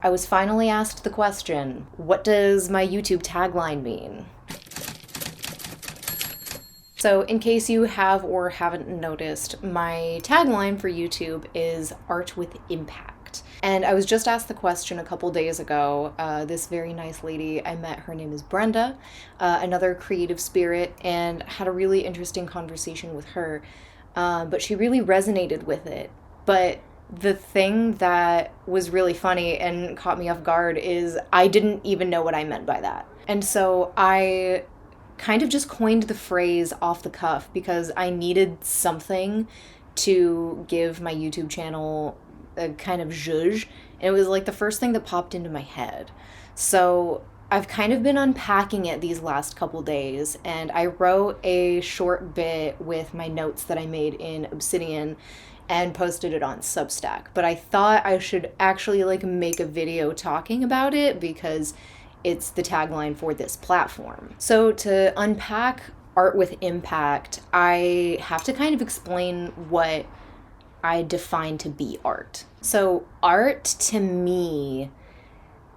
I was finally asked the question, what does my YouTube tagline mean? So in case you have or haven't noticed, my tagline for YouTube is Art with Impact. And I was just asked the question a couple days ago. This very nice lady I met, her name is Brenda, another creative spirit, and had a really interesting conversation with her. But she really resonated with it. But the thing that was really funny and caught me off guard is I didn't even know what I meant by that. And so I kind of just coined the phrase off the cuff because I needed something to give my YouTube channel a kind of zhuzh. And it was like the first thing that popped into my head. So I've kind of been unpacking it these last couple days, and I wrote a short bit with my notes that I made in Obsidian and posted it on Substack. But I thought I should actually make a video talking about it because it's the tagline for this platform. So to unpack Art with Impact, I have to kind of explain what I define to be art. So art to me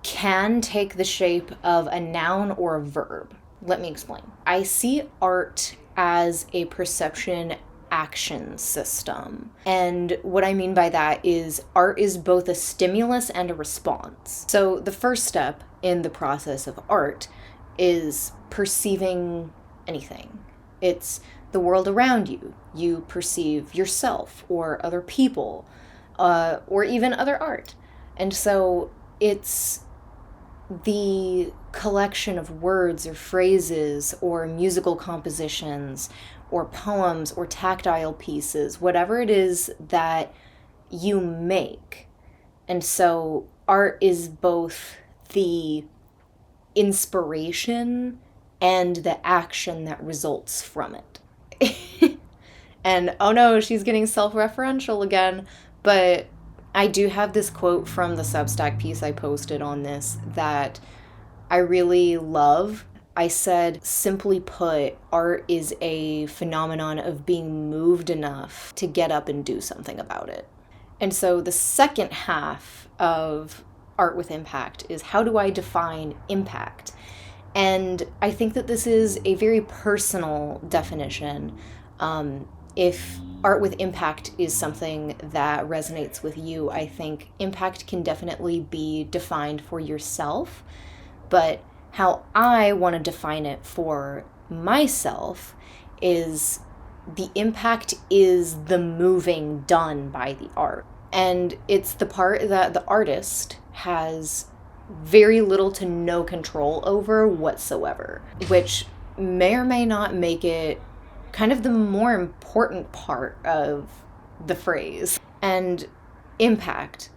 can take the shape of a noun or a verb. Let me explain. I see art as a perception action system. And what I mean by that is art is both a stimulus and a response. So the first step in the process of art is perceiving anything. It's the world around you. You perceive yourself or other people, or even other art. And so it's the collection of words or phrases or musical compositions or poems or tactile pieces, whatever it is that you make. And so art is both the inspiration and the action that results from it. And oh no, she's getting self-referential again, but I do have this quote from the Substack piece I posted on this that I really love. I said, simply put, art is a phenomenon of being moved enough to get up and do something about it. And so the second half of Art with Impact is, how do I define impact? And I think that this is a very personal definition. If art with impact is something that resonates with you, I think impact can definitely be defined for yourself. But how I want to define it for myself is the impact is the moving done by the art. And it's the part that the artist has very little to no control over whatsoever, which may or may not make it kind of the more important part of the phrase. And impact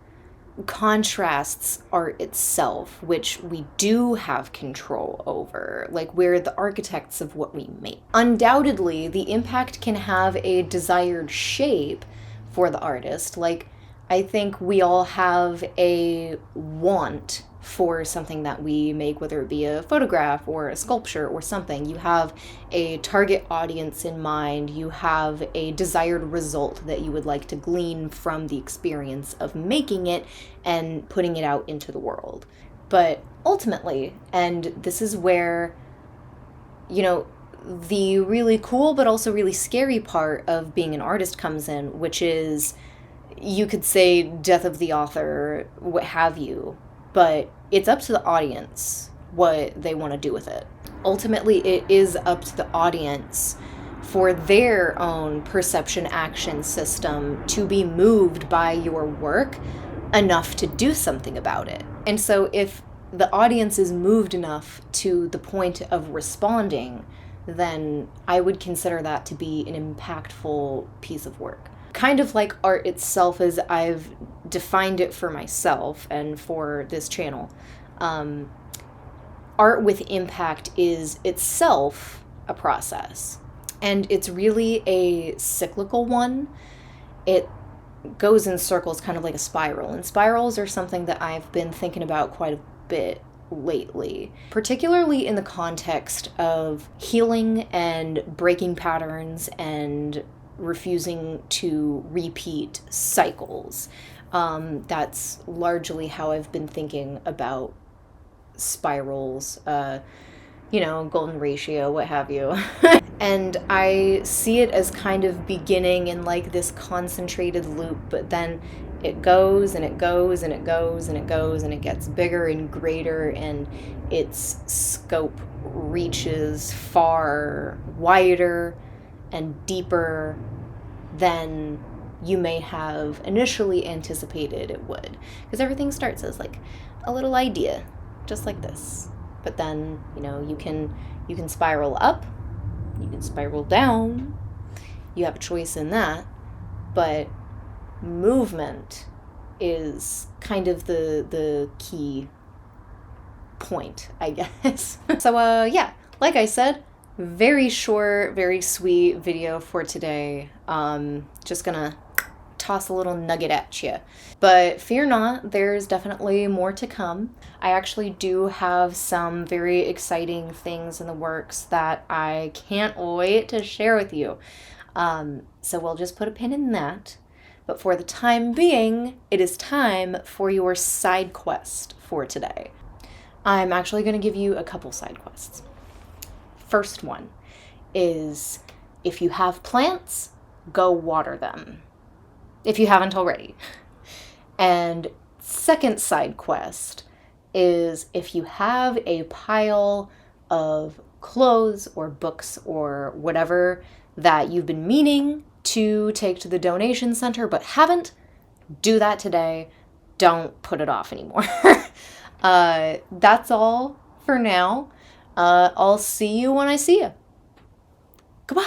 contrasts art itself, which we do have control over. We're the architects of what we make. Undoubtedly, the impact can have a desired shape for the artist. I think we all have a want for something that we make, whether it be a photograph or a sculpture or something. You have a target audience in mind. You have a desired result that you would like to glean from the experience of making it and putting it out into the world. But ultimately, and this is where, the really cool but also really scary part of being an artist comes in, which is, you could say death of the author, what have you, but it's up to the audience what they want to do with it. Ultimately, it is up to the audience for their own perception action system to be moved by your work enough to do something about it. And so if the audience is moved enough to the point of responding, then I would consider that to be an impactful piece of work. Kind of like art itself as I've defined it for myself and for this channel. Art with impact is itself a process, and it's really a cyclical one. It goes in circles, kind of like a spiral, and spirals are something that I've been thinking about quite a bit lately, particularly in the context of healing and breaking patterns and refusing to repeat cycles. That's largely how I've been thinking about spirals, golden ratio, what have you. And I see it as kind of beginning in like this concentrated loop, but then it goes and it goes and it goes and it goes and it gets bigger and greater, and its scope reaches far wider and deeper than you may have initially anticipated it would. Because everything starts as like a little idea, just like this. But then, you can spiral up, you can spiral down. You have a choice in that. But movement is kind of the key point, I guess. So yeah, like I said, very short, very sweet video for today. Just gonna toss a little nugget at you. But fear not, there's definitely more to come. I actually do have some very exciting things in the works that I can't wait to share with you. So we'll just put a pin in that. But for the time being, it is time for your side quest for today. I'm actually going to give you a couple side quests. First one is, if you have plants, go water them, if you haven't already. And second side quest is, if you have a pile of clothes or books or whatever that you've been meaning to take to the donation center but haven't, do that today. Don't put it off anymore. That's all for now. I'll see you when I see you. Goodbye.